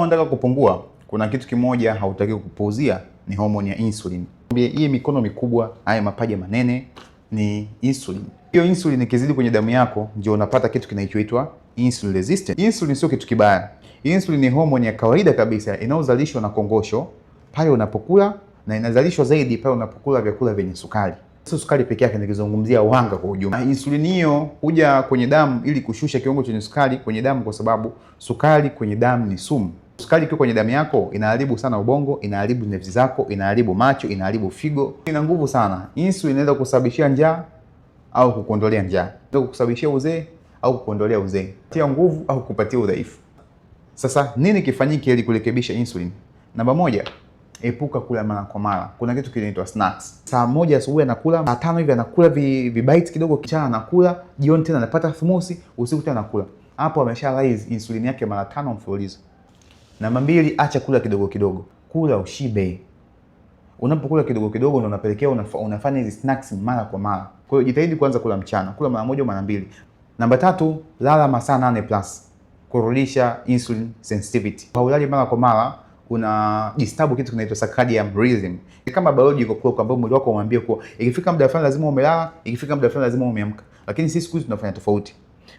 unataka kupungua, kuna kitu kimoja hautaki kupuuzia, ni hormone ya insulin. Hii mikono mikubwa, haya mapaja manene ni insulin. Hiyo insulin ikizidi kwenye damu yako ndio unapata kitu kinachoitwa insulin resistant. Insulin sio kitu kibaya. Insulin ni hormone ya kawaida kabisa inayozalishwa na kongosho pale unapokula, na inazalishwa zaidi pale unapokula vyakula vyenye sukari. Sio sukari peke yake, nikizungumzia wanga kwa ujumla. Insulin hiyo huja kwenye damu ili kushusha kiwango cha sukari kwenye damu, kwa sababu sukari kwenye damu ni sumu. Sukari ikiwa kwenye damu yako inaharibu sana ubongo, inaharibu nerves zako, inaharibu macho, inaharibu figo. Ina nguvu sana. Insulin inaweza kusababishia njaa au kukuondolea njaa. Inaweza kusababishia uzee au kukuondolea uzee. Kupatia nguvu au kupatia udhaifu. Sasa nini kifanyike ili kurekebisha insulin? Namba moja, epuka kula mara kwa mara. Kuna kitu kinaitwa snacks. Saa 1 asubuhi anakula, saa 5 hivi anakula vibite kidogo, kisha anakula, jioni tena anapata thumusi, usiku tena anakula. Hapo amesha raise insulin yake mara 5 mfululizo. Namba 2, acha kula kidogo kidogo. Kula ushibe. Unapokula kidogo kidogo ndio unapelekea unafanya hizi snacks mara kwa mara. Kwa hiyo jitahidi kwanza kula mchana, kula mara 1 au mara 2. Namba 3, lala masaa 8+. Kurudisha insulin sensitivity. Haulali mara kwa mara, una disturb kitu kinaitwa circadian rhythm. Kama biological clock ambapo mwili wako umwambia kuwa ikifika muda fulani lazima umelala, ikifika muda fulani lazima umeamka. Lakini sisi siku hizi tunafanya tofauti.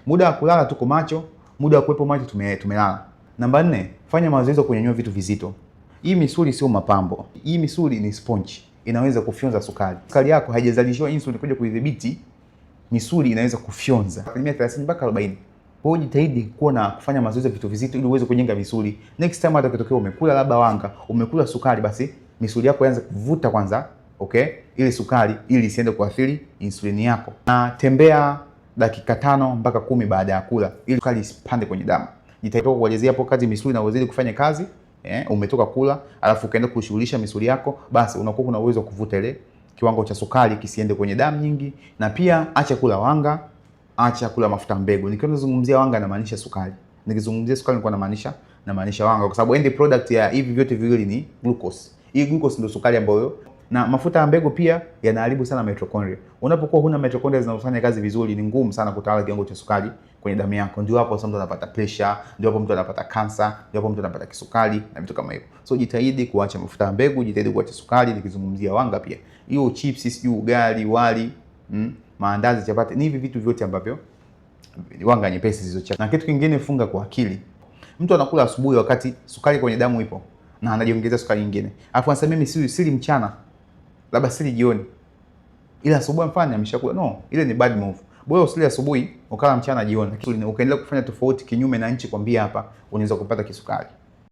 Muda wa kulala tuko macho, muda wa kuwepo macho tumelala. Namba 4, fanya mazoezi ya kunyanyua vitu vizito. Hii misuli sio mapambo. Hii misuli ni sponge. Inaweza kufyonza sukari. Sukari yako haijazalishwa insulin kuja kuidhibiti, misuli inaweza kufyonza 30 mpaka 40. Kwa hiyo jitahidi kuwa na kufanya mazoezi ya vitu vizito ili uweze kujenga misuli. Next time hata kitokea umekula labda wanga, umekula sukari, basi misuli yako ianze kuvuta kwanza, okay? Ili sukari ili isiende kuathiri insulini yako. Na tembea dakika 5 mpaka 10 baada ya kula ili sukari isipande kwenye damu. Jitahidi kuelezea hapo kazi misuli na uweze kufanya kazi, umetoka kula, alafu ukaenda kushughulisha misuli yako, basi unakuwa una uwezo wa kuvuta ile kiwango cha sukari kisiende kwenye damu nyingi. Na pia acha kula wanga, acha kula mafuta mbegu. Nikiwa nazungumzia wanga namaanisha sukari. Nikizungumzia sukari nilikuwa namaanisha wanga, kwa sababu end product ya hivi vyote viwili ni glucose. Hii glucose ndio sukari ambayo, na mafuta ya mbegu pia yanaharibu sana mitochondria. Unapokuwa huna mitochondria zinazofanya kazi vizuri, ni ngumu sana kutawala kiwango cha sukari kwenye damu yako. Ndio hapo mtu anapata pressure, ndio hapo mtu anapata cancer, ndio hapo mtu anapata kisukari na vitu kama hivyo. So jitahidi kuacha mafuta ya mbegu, jitahidi kuacha sukari. Nikizungumzia wanga pia, hiyo chips, sijui ugali, wali, maandazi, chapati, ni hivi vitu vyote ambavyo wanga nyepesi zilizochacha. Na kitu kingine, funga kwa akili. Mtu anakula asubuhi wakati sukari kwenye damu ipo na anajiongezea sukari nyingine. Alafu anasema mimi sili mchana, labda sili jioni, ila asubuhi mfanya ameshakula. No, ile ni bad move. Bora usile asubuhi, ukala mchana jioni. Lakini ukaendelea kufanya tofauti kinyume na nchi kwambia hapa, unaweza kupata kisukari.